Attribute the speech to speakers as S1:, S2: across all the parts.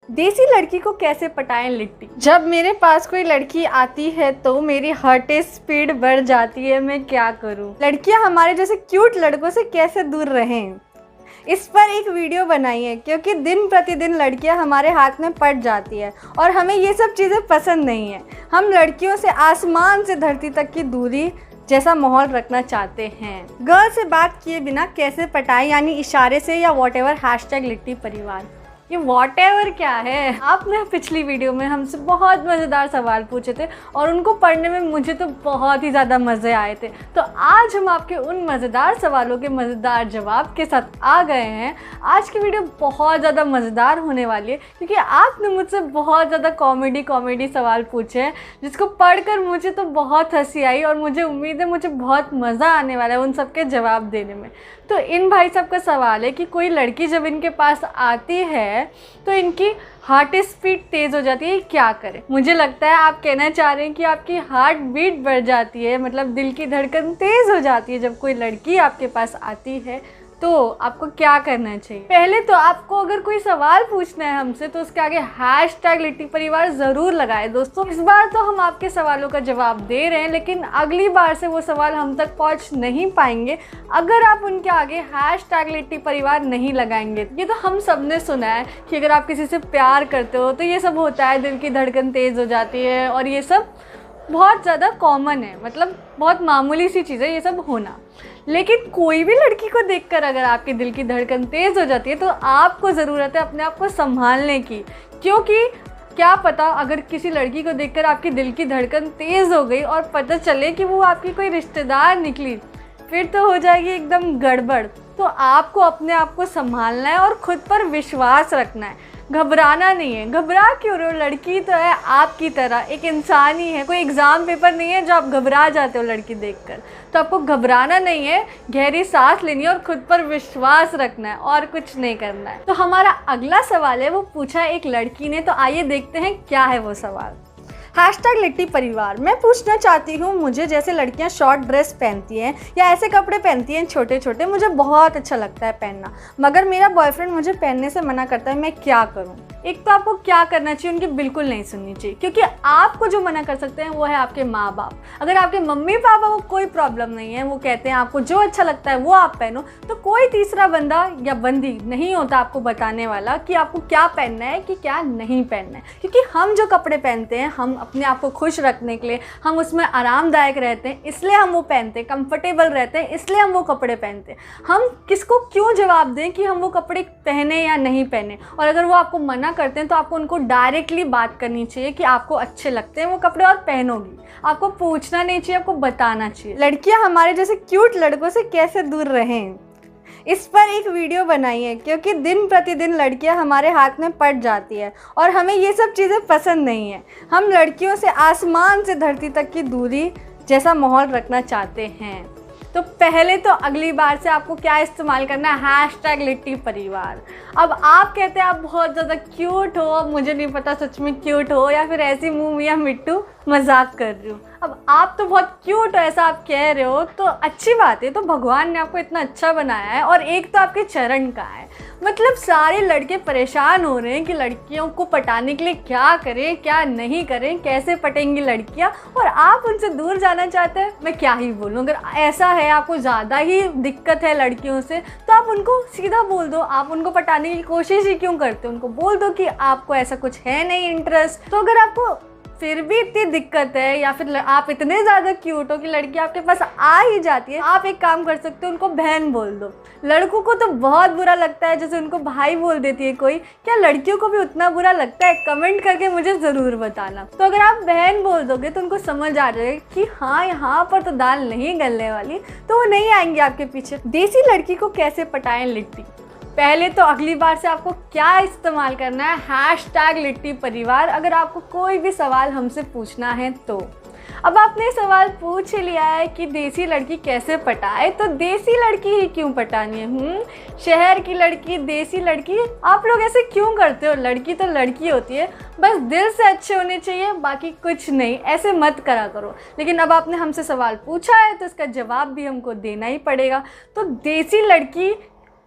S1: देसी लड़की को कैसे पटाएं लिट्टी। जब मेरे पास कोई लड़की आती है तो मेरी हार्ट स्पीड बढ़ जाती है, मैं क्या करूं। लड़कियां हमारे जैसे क्यूट लड़कों से कैसे दूर रहें, इस पर एक वीडियो बनाई है, क्योंकि दिन प्रतिदिन लड़कियां हमारे हाथ में पड़ जाती है और हमें ये सब चीज़ें पसंद नहीं है। हम लड़कियों से आसमान से धरती तक की दूरी जैसा माहौल रखना चाहते हैं। गर्ल से बात किए बिना कैसे पटाएं, यानी इशारे से या वॉटेवर हैशटैग लिट्टी परिवार। ये वॉटेवर क्या है? आपने पिछली वीडियो में हमसे बहुत मज़ेदार सवाल पूछे थे और उनको पढ़ने में मुझे तो बहुत ही ज़्यादा मज़े आए थे। तो आज हम आपके उन मज़ेदार सवालों के मज़ेदार जवाब के साथ आ गए हैं। आज की वीडियो बहुत ज़्यादा मज़ेदार होने वाली है, क्योंकि आपने मुझसे बहुत ज़्यादा कॉमेडी सवाल पूछे हैं, जिसको पढ़कर मुझे तो बहुत हंसी आई और मुझे उम्मीद है मुझे बहुत मज़ा आने वाला है उन सबके जवाब देने में। तो इन भाई साहब का सवाल है कि कोई लड़की जब इनके पास आती है तो इनकी हार्ट स्पीड तेज़ हो जाती है, क्या करें। मुझे लगता है आप कहना चाह रहे हैं कि आपकी हार्ट बीट बढ़ जाती है, मतलब दिल की धड़कन तेज़ हो जाती है जब कोई लड़की आपके पास आती है, तो आपको क्या करना चाहिए। पहले तो आपको अगर कोई सवाल पूछना है हमसे तो उसके आगे हैशटैग लिट्टी परिवार ज़रूर लगाएं। दोस्तों, इस बार तो हम आपके सवालों का जवाब दे रहे हैं, लेकिन अगली बार से वो सवाल हम तक पहुंच नहीं पाएंगे अगर आप उनके आगे हैशटैग लिट्टी परिवार नहीं लगाएंगे। ये तो हम सब ने सुना है कि अगर आप किसी से प्यार करते हो तो ये सब होता है, दिल की धड़कन तेज़ हो जाती है और ये सब बहुत ज़्यादा कॉमन है, मतलब बहुत मामूली सी चीज़ है ये सब होना। लेकिन कोई भी लड़की को देखकर अगर आपके दिल की धड़कन तेज़ हो जाती है तो आपको ज़रूरत है अपने आप को संभालने की, क्योंकि क्या पता अगर किसी लड़की को देखकर आपकी दिल की धड़कन तेज़ हो गई और पता चले कि वो आपकी कोई रिश्तेदार निकली, फिर तो हो जाएगी एकदम गड़बड़। तो आपको अपने आप को संभालना है और ख़ुद पर विश्वास रखना है, घबराना नहीं है। घबरा क्यों रहे हो? लड़की तो है आपकी तरह, एक इंसान ही है, कोई एग्ज़ाम पेपर नहीं है जो आप घबरा जाते हो लड़की देखकर। तो आपको घबराना नहीं है, गहरी सांस लेनी है और ख़ुद पर विश्वास रखना है और कुछ नहीं करना है। तो हमारा अगला सवाल है, वो पूछा एक लड़की ने, तो आइए देखते हैं क्या है वो सवाल। हैशटैग लिट्टी परिवार, मैं पूछना चाहती हूँ, मुझे जैसे लड़कियाँ शॉर्ट ड्रेस पहनती हैं या ऐसे कपड़े पहनती हैं छोटे छोटे, मुझे बहुत अच्छा लगता है पहनना, मगर मेरा बॉयफ्रेंड मुझे पहनने से मना करता है, मैं क्या करूँ। एक तो आपको क्या करना चाहिए, उनकी बिल्कुल नहीं सुननी चाहिए, क्योंकि आपको जो मना कर सकते हैं वो है आपके माँ बाप। अगर आपके मम्मी पापा को कोई प्रॉब्लम नहीं है, वो कहते हैं आपको जो अच्छा लगता है वो आप पहनो, तो कोई तीसरा बंदा या बंदी नहीं होता आपको बताने वाला कि आपको क्या पहनना है कि क्या नहीं पहनना है। क्योंकि हम जो कपड़े पहनते हैं, हम अपने आप को खुश रखने के लिए, हम उसमें आरामदायक रहते हैं इसलिए हम वो पहनते हैं, कंफर्टेबल रहते हैं इसलिए हम वो कपड़े पहनते हैं। हम किसको क्यों जवाब दें कि हम वो कपड़े पहने या नहीं पहने। और अगर वो आपको मना करते हैं तो आपको उनको डायरेक्टली बात करनी चाहिए कि आपको अच्छे लगते हैं वो कपड़े और पहनोगी। आपको पूछना नहीं चाहिए, आपको बताना चाहिए। लड़कियां हमारे जैसे क्यूट लड़कों से कैसे दूर रहें, इस पर एक वीडियो बनाई है, क्योंकि दिन प्रतिदिन लड़कियां हमारे हाथ में पड़ जाती है और हमें ये सब चीज़ें पसंद नहीं है। हम लड़कियों से आसमान से धरती तक की दूरी जैसा माहौल रखना चाहते हैं। तो पहले तो अगली बार से आपको क्या इस्तेमाल करना है, हैशटैग लिट्टी परिवार। अब आप कहते हैं आप बहुत ज़्यादा क्यूट हो, अब मुझे नहीं पता सच में क्यूट हो या फिर ऐसी मुँह मियाँ मिट्टू मजाक कर रही हूँ। अब आप तो बहुत क्यूट हो ऐसा आप कह रहे हो तो अच्छी बात है, तो भगवान ने आपको इतना अच्छा बनाया है और एक तो आपके चरण का है। मतलब सारे लड़के परेशान हो रहे हैं कि लड़कियों को पटाने के लिए क्या करें क्या नहीं करें, कैसे पटेंगी लड़कियां, और आप उनसे दूर जाना चाहते हैं। मैं क्या ही बोलूं, अगर ऐसा है आपको ज़्यादा ही दिक्कत है लड़कियों से तो आप उनको सीधा बोल दो। आप उनको पटाने की कोशिश ही क्यों करते हो? उनको बोल दो कि आपको ऐसा कुछ है नहीं इंटरेस्ट। तो अगर आपको फिर भी इतनी दिक्कत है या फिर आप इतने ज़्यादा क्यूट हो कि लड़की आपके पास आ ही जाती है, आप एक काम कर सकते हो, उनको बहन बोल दो। लड़कों को तो बहुत बुरा लगता है जैसे उनको भाई बोल देती है कोई, क्या लड़कियों को भी उतना बुरा लगता है? कमेंट करके मुझे ज़रूर बताना। तो अगर आप बहन बोल दोगे तो उनको समझ आ जाएगा कि हाँ यहाँ पर तो दाल नहीं गलने वाली, तो वो नहीं आएंगे आपके पीछे। देसी लड़की को कैसे पटाएं लिट्टी। पहले तो अगली बार से आपको क्या इस्तेमाल करना है, हैशटैग लिट्टी परिवार, अगर आपको कोई भी सवाल हमसे पूछना है तो। अब आपने सवाल पूछ ही लिया है कि देसी लड़की कैसे पटाए, तो देसी लड़की ही क्यों पटानी है? शहर की लड़की, देसी लड़की, आप लोग ऐसे क्यों करते हो? लड़की तो लड़की होती है, बस दिल से अच्छे होने चाहिए, बाकी कुछ नहीं, ऐसे मत करा करो। लेकिन अब आपने हमसे सवाल पूछा है तो इसका जवाब भी हमको देना ही पड़ेगा। तो देसी लड़की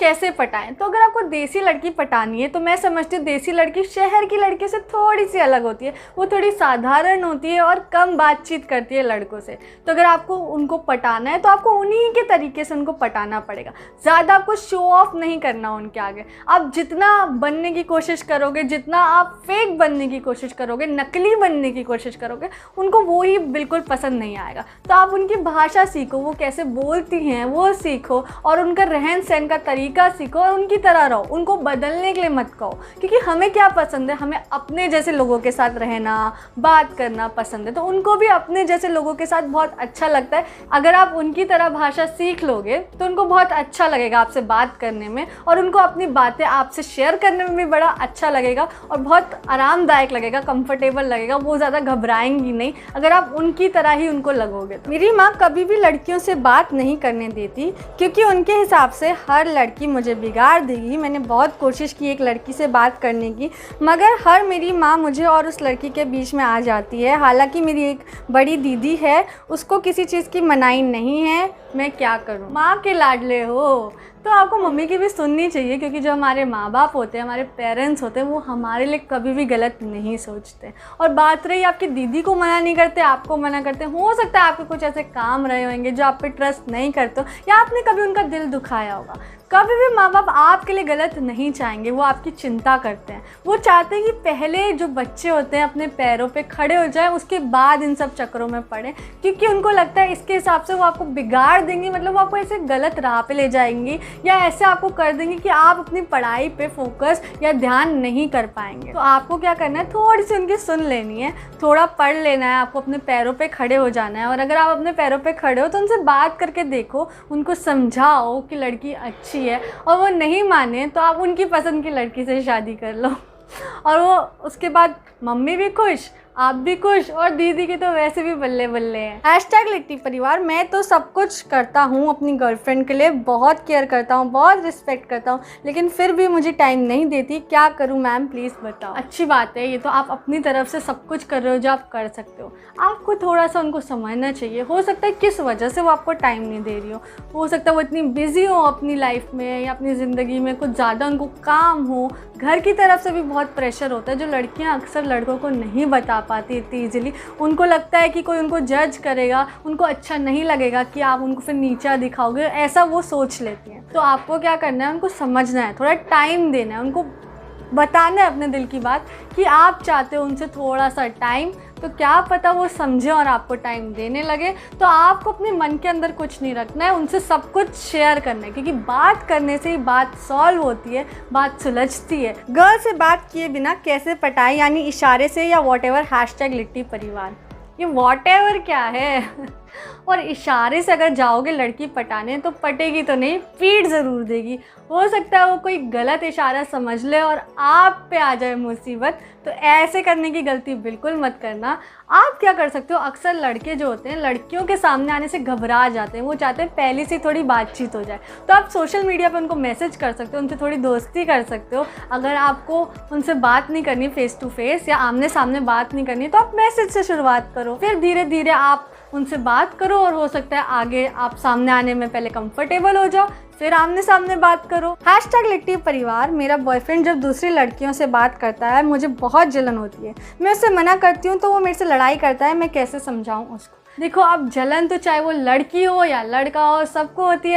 S1: कैसे पटाएं? तो अगर आपको देसी लड़की पटानी है तो मैं समझती हूँ देसी लड़की शहर की लड़की से थोड़ी सी अलग होती है। वो थोड़ी साधारण होती है और कम बातचीत करती है लड़कों से। तो अगर आपको उनको पटाना है तो आपको उन्हीं के तरीके से उनको पटाना पड़ेगा। ज़्यादा आपको शो ऑफ नहीं करना उनके आगे। आप जितना बनने की कोशिश करोगे, जितना आप फेक बनने की कोशिश करोगे, नकली बनने की कोशिश करोगे, उनको वो ही बिल्कुल पसंद नहीं आएगा। तो आप उनकी भाषा सीखो, वो कैसे बोलती हैं वो सीखो, और उनका रहन सहन का तरीका सीखो और उनकी तरह रहो। उनको बदलने के लिए मत कहो, क्योंकि हमें क्या पसंद है, हमें अपने जैसे लोगों के साथ रहना, बात करना पसंद है। तो उनको भी अपने जैसे लोगों के साथ बहुत अच्छा लगता है। अगर आप उनकी तरह भाषा सीख लोगे तो उनको बहुत अच्छा लगेगा आपसे बात करने में, और उनको अपनी बातें आपसे शेयर करने में भी बड़ा अच्छा लगेगा और बहुत आरामदायक लगेगा, कंफर्टेबल लगेगा। वो ज़्यादा घबराएंगी नहीं अगर आप उनकी तरह ही उनको लगोगे। तो मेरी माँ कभी भी लड़कियों से बात नहीं करने देती, क्योंकि उनके हिसाब से हर लड़की मुझे बिगाड़ देगी। मैंने बहुत कोशिश की एक लड़की से बात करने की, मगर हर मेरी माँ मुझे और उस लड़की के बीच में आ जाती है। हालांकि मेरी एक बड़ी दीदी है, उसको किसी चीज़ की मनाही नहीं है। मैं क्या करूँ? माँ के लाडले हो तो आपको मम्मी की भी सुननी चाहिए, क्योंकि जो हमारे माँ बाप होते हैं, हमारे पेरेंट्स होते हैं, वो हमारे लिए कभी भी गलत नहीं सोचते। और बात रही आपकी दीदी को मना नहीं करते, आपको मना करते, हो सकता है आपके कुछ ऐसे काम रहे होंगे जो आप पे ट्रस्ट नहीं करते हो, या आपने कभी उनका दिल दुखाया होगा। कभी भी माँ बाप आपके लिए गलत नहीं चाहेंगे, वो आपकी चिंता करते हैं। वो चाहते हैं कि पहले जो बच्चे होते हैं अपने पैरों पे खड़े हो जाए, उसके बाद इन सब चक्करों में पड़े, क्योंकि उनको लगता है इसके हिसाब से वो आपको बिगाड़ देंगी, मतलब वो आपको ऐसे गलत राह पे ले जाएंगी, या ऐसे आपको कर देंगे कि आप अपनी पढ़ाई पे फोकस या ध्यान नहीं कर पाएंगे। तो आपको क्या करना है, थोड़ी सी उनकी सुन लेनी है, थोड़ा पढ़ लेना है, आपको अपने पैरों पे खड़े हो जाना है। और अगर आप अपने पैरों पे खड़े हो तो उनसे बात करके देखो, उनको समझाओ कि लड़की अच्छी है, और वो नहीं माने तो आप उनकी पसंद की लड़की से शादी कर लो, और वो उसके बाद मम्मी भी खुश, आप भी खुश, और दीदी की तो वैसे भी बल्ले बल्ले हैं। #लिट्टी परिवार, मैं तो सब कुछ करता हूँ अपनी गर्लफ्रेंड के लिए, बहुत केयर करता हूँ, बहुत रिस्पेक्ट करता हूँ, लेकिन फिर भी मुझे टाइम नहीं देती। क्या करूँ मैम, प्लीज़ बताओ। अच्छी बात है, ये तो आप अपनी तरफ से सब कुछ कर रहे हो जो आप कर सकते हो। आपको थोड़ा सा उनको समझना चाहिए। हो सकता है किस वजह से वो आपको टाइम नहीं दे रही हो सकता है वो इतनी बिजी हो अपनी लाइफ में या अपनी ज़िंदगी में, कुछ ज़्यादा उनको काम हो, घर की तरफ से भी बहुत प्रेशर होता है जो लड़कियाँ अक्सर लड़कों को नहीं बता पाती इतनी ईजिली। उनको लगता है कि कोई उनको जज करेगा, उनको अच्छा नहीं लगेगा कि आप उनको फिर नीचा दिखाओगे, ऐसा वो सोच लेती हैं। तो आपको क्या करना है, उनको समझना है, थोड़ा टाइम देना है, उनको बताना है अपने दिल की बात कि आप चाहते हो उनसे थोड़ा सा टाइम, तो क्या पता वो समझे और आपको टाइम देने लगे। तो आपको अपने मन के अंदर कुछ नहीं रखना है, उनसे सब कुछ शेयर करना है, क्योंकि बात करने से ही बात सॉल्व होती है, बात सुलझती है। गर्ल से बात किए बिना कैसे पटाएं, यानी इशारे से या वॉटेवर, #लिट्टी परिवार। ये वॉटेवर क्या है और इशारे से अगर जाओगे लड़की पटाने तो पटेगी तो नहीं, पीठ ज़रूर देगी। हो सकता है वो कोई गलत इशारा समझ ले और आप पे आ जाए मुसीबत। तो ऐसे करने की गलती बिल्कुल मत करना। आप क्या कर सकते हो, अक्सर लड़के जो होते हैं लड़कियों के सामने आने से घबरा जाते हैं, वो चाहते हैं पहले से थोड़ी बातचीत हो जाए। तो आप सोशल मीडिया पे उनको मैसेज कर सकते हो, उनसे थोड़ी दोस्ती कर सकते हो। अगर आपको उनसे बात नहीं करनी फेस टू फेस या आमने सामने बात नहीं करनी, तो आप मैसेज से शुरुआत करो, फिर धीरे धीरे आप उनसे बात करो, और हो सकता है आगे आप सामने आने में पहले कंफर्टेबल हो जाओ, फिर आमने सामने बात करो। #लिट्टी परिवार, मेरा बॉयफ्रेंड जब दूसरी लड़कियों से बात करता है मुझे बहुत जलन होती है। मैं उससे मना करती हूँ तो वो मेरे से लड़ाई करता है, मैं कैसे समझाऊँ उसको। देखो, अब जलन तो चाहे वो लड़की हो या लड़का हो, सबको होती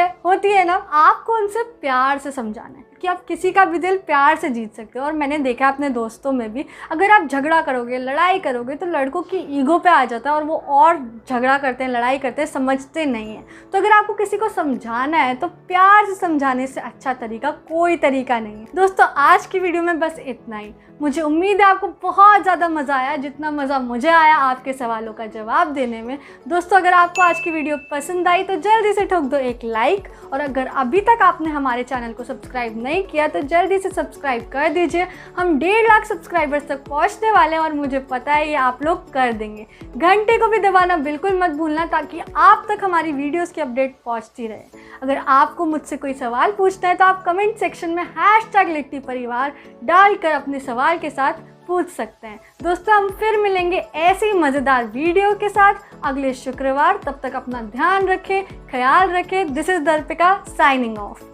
S1: है ना। आपको उनसे प्यार से समझाना है कि आप किसी का भी दिल प्यार से जीत सकते हो। और मैंने देखा अपने दोस्तों में भी, अगर आप झगड़ा करोगे, लड़ाई करोगे, तो लड़कों की ईगो पे आ जाता है और वो और झगड़ा करते हैं, लड़ाई करते हैं, समझते नहीं हैं। तो अगर आपको किसी को समझाना है तो प्यार से समझाने से अच्छा तरीका कोई तरीका नहीं है। दोस्तों, आज की वीडियो में बस इतना ही। मुझे उम्मीद है आपको बहुत ज़्यादा मज़ा आया, जितना मज़ा मुझे आया आपके सवालों का जवाब देने में। दोस्तों, अगर आपको आज की वीडियो पसंद आई तो जल्दी से ठोक दो एक लाइक, और अगर अभी तक आपने हमारे चैनल को सब्सक्राइब नहीं किया तो जल्दी से सब्सक्राइब कर दीजिए। हम 1.5 लाख सब्सक्राइबर्स तक पहुंचने वाले हैं और मुझे पता है ये आप लोग कर देंगे। घंटे को भी दबाना बिल्कुल मत भूलना, ताकि आप तक हमारी वीडियोस की अपडेट पहुंचती रहे। अगर आपको मुझसे कोई सवाल पूछना है तो आप कमेंट सेक्शन में #लिट्टी परिवार डालकर अपने सवाल के साथ पूछ सकते हैं। दोस्तों, हम फिर मिलेंगे ऐसी मज़ेदार वीडियो के साथ अगले शुक्रवार। तब तक अपना ध्यान रखें, ख्याल रखें। This is Darpika signing of.